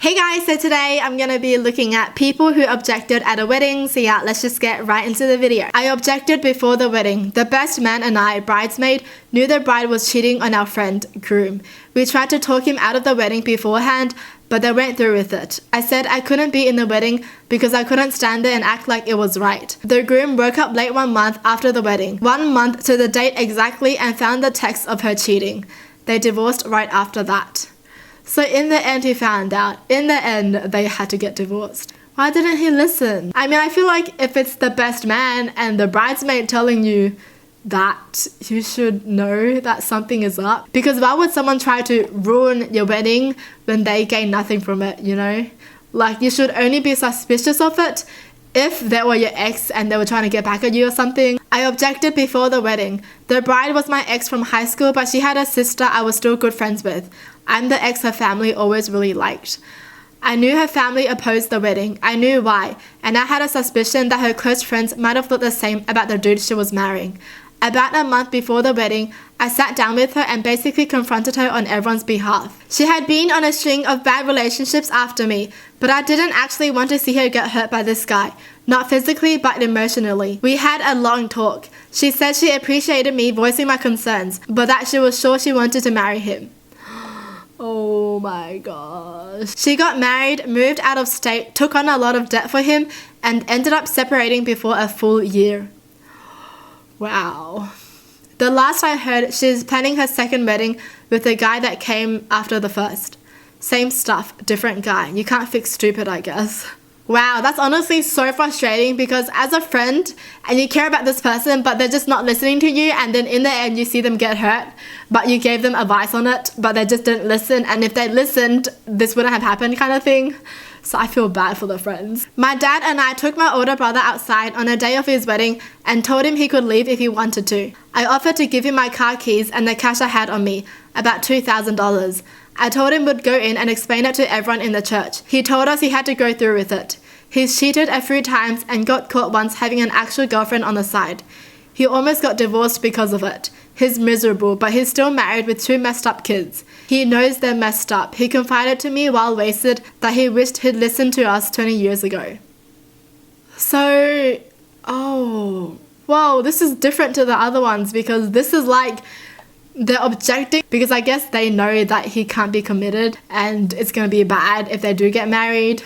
Hey guys, so today I'm going to be looking at people who objected at a wedding. So yeah, let's just get right into the video. I objected before the wedding. The best man and I, bridesmaid, knew the bride was cheating on our friend, groom. We tried to talk him out of the wedding beforehand, but they went through with it. I said I couldn't be in the wedding because I couldn't stand there and act like it was right. The groom woke up late 1 month after the wedding, 1 month to the date exactly, and found the text of her cheating. They divorced right after that. So in the end he found out. In the end they had to get divorced. Why didn't he listen? I mean, I feel like if it's the best man and the bridesmaid telling you that, you should know that something is up. Because why would someone try to ruin your wedding when they gain nothing from it, you know? Like, you should only be suspicious of it if they were your ex and they were trying to get back at you or something. I objected before the wedding. The bride was my ex from high school, but she had a sister I was still good friends with. I'm the ex her family always really liked. I knew her family opposed the wedding. I knew why, and I had a suspicion that her close friends might have thought the same about the dude she was marrying. About a month before the wedding, I sat down with her and basically confronted her on everyone's behalf. She had been on a string of bad relationships after me, but I didn't actually want to see her get hurt by this guy. Not physically, but emotionally. We had a long talk. She said she appreciated me voicing my concerns, but that she was sure she wanted to marry him. Oh my gosh. She got married, moved out of state, took on a lot of debt for him, and ended up separating before a full year. Wow. The last I heard, she's planning her second wedding with the guy that came after the first. Same stuff, different guy. You can't fix stupid, I guess. Wow, that's honestly so frustrating, because as a friend and you care about this person but they're just not listening to you, and then in the end you see them get hurt but you gave them advice on it but they just didn't listen, and if they listened this wouldn't have happened kind of thing. So I feel bad for the friends. My dad and I took my older brother outside on the day of his wedding and told him he could leave if he wanted to. I offered to give him my car keys and the cash I had on me, about $2,000. I told him we'd go in and explain it to everyone in the church. He told us he had to go through with it. He's cheated a few times and got caught once having an actual girlfriend on the side. He almost got divorced because of it. He's miserable, but he's still married with 2 messed up kids. He knows they're messed up. He confided to me while wasted that he wished he'd listened to us 20 years ago. So, oh, whoa, this is different to the other ones, because this is like they're objecting because I guess they know that he can't be committed and it's going to be bad if they do get married.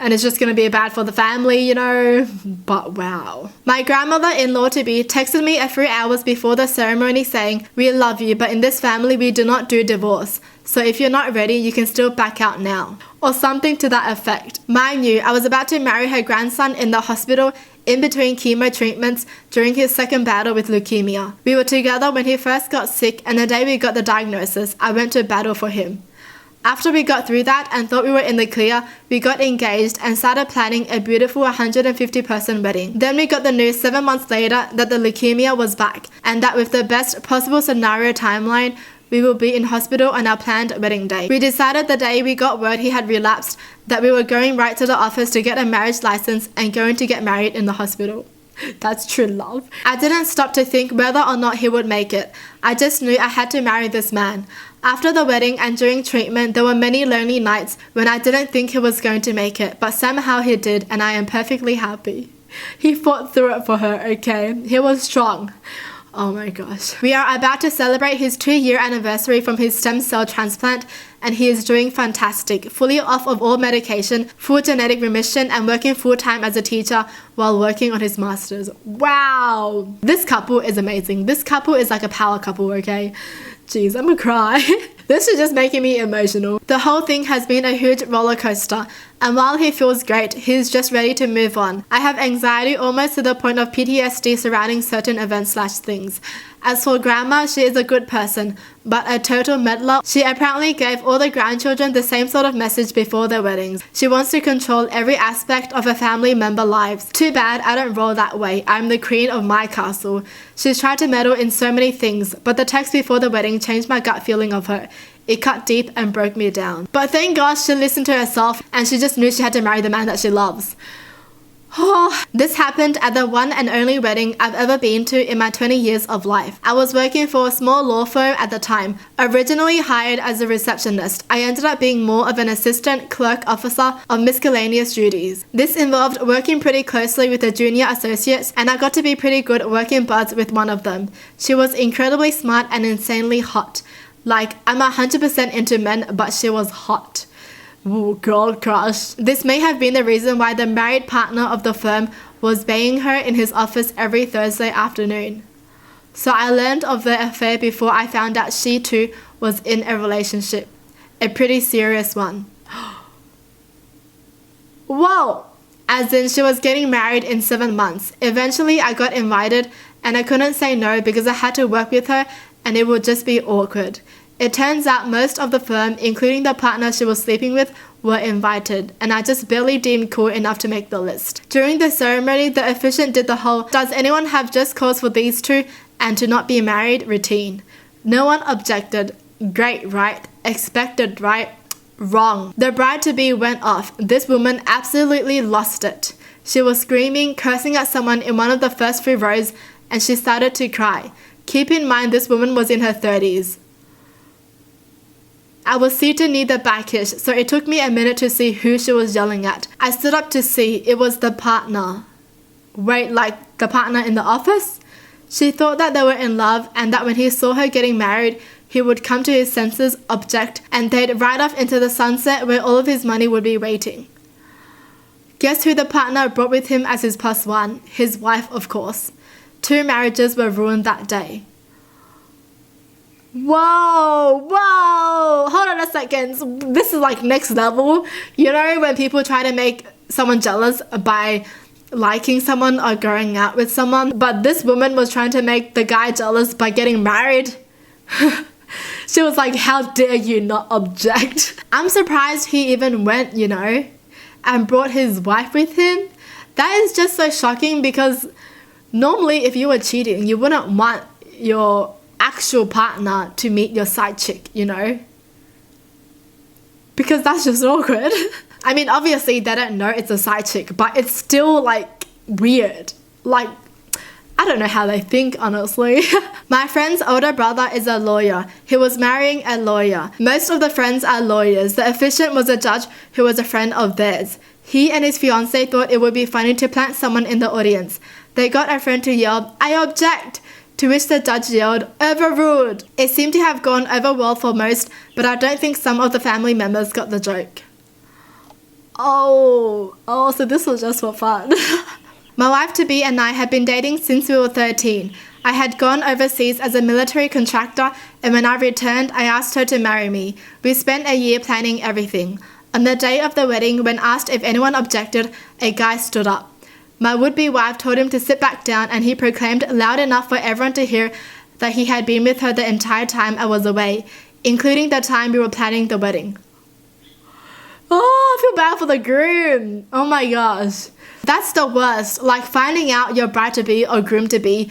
And it's just going to be bad for the family, you know. But wow. My grandmother-in-law-to-be texted me a few hours before the ceremony saying, "We love you, but in this family we do not do divorce. So if you're not ready, you can still back out now." Or something to that effect. Mind you, I was about to marry her grandson in the hospital in between chemo treatments during his second battle with leukemia. We were together when he first got sick, and the day we got the diagnosis, I went to battle for him. After we got through that and thought we were in the clear, we got engaged and started planning a beautiful 150-person wedding. Then we got the news 7 months later that the leukemia was back, and that with the best possible scenario timeline, we will be in hospital on our planned wedding day. We decided the day we got word he had relapsed that we were going right to the office to get a marriage license and going to get married in the hospital. That's true love. I didn't stop to think whether or not he would make it. I just knew I had to marry this man. After the wedding and during treatment, there were many lonely nights when I didn't think he was going to make it, but somehow he did, and I am perfectly happy. He fought through it for her, okay? He was strong. Oh my gosh. We are about to celebrate his 2-year anniversary from his stem cell transplant, and he is doing fantastic, fully off of all medication, full genetic remission, and working full-time as a teacher while working on his master's. Wow! This couple is amazing. This couple is like a power couple, okay? Jeez, I'm gonna cry. This is just making me emotional. The whole thing has been a huge roller coaster, and while he feels great, he's just ready to move on. I have anxiety almost to the point of PTSD surrounding certain events/things. As for Grandma, she is a good person, but a total meddler. She apparently gave all the grandchildren the same sort of message before their weddings. She wants to control every aspect of her family member lives. Too bad I don't roll that way. I'm the queen of my castle. She's tried to meddle in so many things, but the text before the wedding changed my gut feeling of her. It cut deep and broke me down. But thank God she listened to herself and she just knew she had to marry the man that she loves. This happened at the one and only wedding I've ever been to in my 20 years of life. I was working for a small law firm at the time. Originally hired as a receptionist, I ended up being more of an assistant clerk officer of miscellaneous duties. This involved working pretty closely with the junior associates, and I got to be pretty good working buds with one of them. She was incredibly smart and insanely hot. Like, I'm 100% into men, but she was hot. Ooh, girl crush. This may have been the reason why the married partner of the firm was banging her in his office every Thursday afternoon. So I learned of the affair before I found out she too was in a relationship. A pretty serious one. Whoa! As in, she was getting married in 7 months. Eventually I got invited and I couldn't say no because I had to work with her and it would just be awkward. It turns out most of the firm, including the partner she was sleeping with, were invited, and I just barely deemed cool enough to make the list. During the ceremony, the officiant did the whole "does anyone have just cause for these two and to not be married" routine. No one objected. Great, right? Expected, right? Wrong. The bride-to-be went off. This woman absolutely lost it. She was screaming, cursing at someone in one of the first few rows, and she started to cry. Keep in mind this woman was in her 30s. I was seated near the backish, so it took me a minute to see who she was yelling at. I stood up to see. It was the partner. Wait, like the partner in the office? She thought that they were in love and that when he saw her getting married, he would come to his senses, object, and they'd ride off into the sunset where all of his money would be waiting. Guess who the partner brought with him as his +1? His wife, of course. 2 marriages were ruined that day. Whoa, hold on a second. This is like next level. You know when people try to make someone jealous by liking someone or going out with someone, but this woman was trying to make the guy jealous by getting married. She was like, how dare you not object? I'm surprised he even went, you know, and brought his wife with him. That is just so shocking because normally if you were cheating, you wouldn't want your actual partner to meet your side chick, you know? Because that's just awkward. I mean, obviously they don't know it's a side chick, but it's still like weird. Like, I don't know how they think, honestly. My friend's older brother is a lawyer. He was marrying a lawyer. Most of the friends are lawyers. The officiant was a judge who was a friend of theirs. He and his fiancée thought it would be funny to plant someone in the audience. They got a friend to yell, "I object!" To which the judge yelled, "Overruled!" It seemed to have gone over well for most, but I don't think some of the family members got the joke. Oh, so this was just for fun. My wife-to-be and I had been dating since we were 13. I had gone overseas as a military contractor, and when I returned, I asked her to marry me. We spent a year planning everything. On the day of the wedding, when asked if anyone objected, a guy stood up. My would-be wife told him to sit back down, and he proclaimed loud enough for everyone to hear that he had been with her the entire time I was away, including the time we were planning the wedding. Oh, I feel bad for the groom. Oh my gosh. That's the worst. Like finding out your bride-to-be or groom-to-be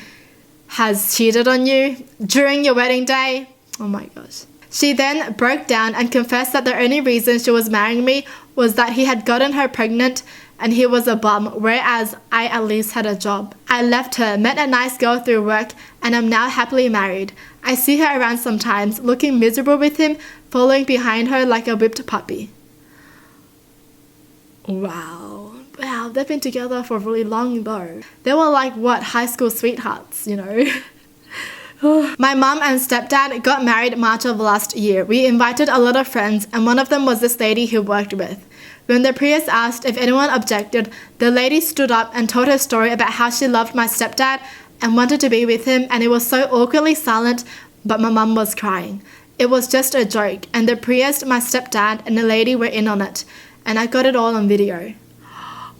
has cheated on you during your wedding day. Oh my gosh. She then broke down and confessed that the only reason she was marrying me was that he had gotten her pregnant and he was a bum, whereas I at least had a job. I left her, met a nice girl through work, and am now happily married. I see her around sometimes, looking miserable with him, following behind her like a whipped puppy. Wow, they've been together for really long though. They were like, what, high school sweethearts, you know? My mum and stepdad got married March of last year. We invited a lot of friends, and one of them was this lady who worked with. When the priest asked if anyone objected, the lady stood up and told her story about how she loved my stepdad and wanted to be with him, and it was so awkwardly silent, but my mum was crying. It was just a joke, and the priest, my stepdad, and the lady were in on it, and I got it all on video.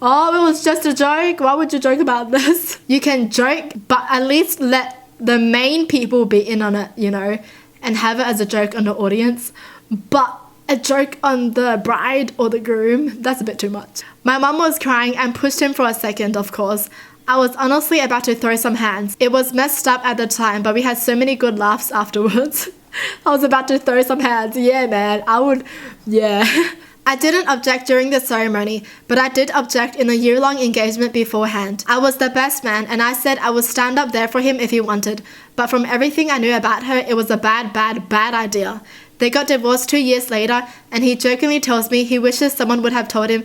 Oh, it was just a joke? Why would you joke about this? You can joke, but at least let the main people be in on it, you know, and have it as a joke on the audience. But a joke on the bride or the groom, that's a bit too much. My mum was crying and pushed him for a second, of course. I was honestly about to throw some hands. It was messed up at the time, but we had so many good laughs afterwards. I was about to throw some hands. Yeah, man, I I didn't object during the ceremony, but I did object in the year-long engagement beforehand. I was the best man, and I said I would stand up there for him if he wanted, but from everything I knew about her, it was a bad idea. They got divorced 2 years later, and he jokingly tells me he wishes someone would have told him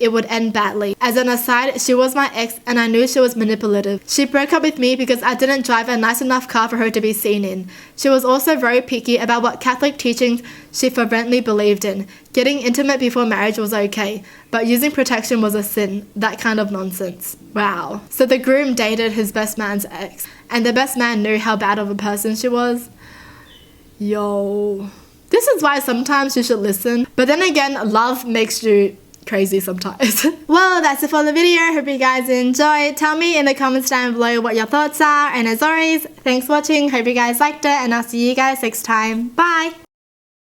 it would end badly. As an aside, she was my ex and I knew she was manipulative. She broke up with me because I didn't drive a nice enough car for her to be seen in. She was also very picky about what Catholic teachings she fervently believed in. Getting intimate before marriage was okay, but using protection was a sin. That kind of nonsense. Wow. So the groom dated his best man's ex, and the best man knew how bad of a person she was. Yo. This is why sometimes you should listen. But then again, love makes you crazy sometimes. Well, that's it for the video. Hope you guys enjoyed. Tell me in the comments down below what your thoughts are. And as always, thanks for watching. Hope you guys liked it. And I'll see you guys next time. Bye!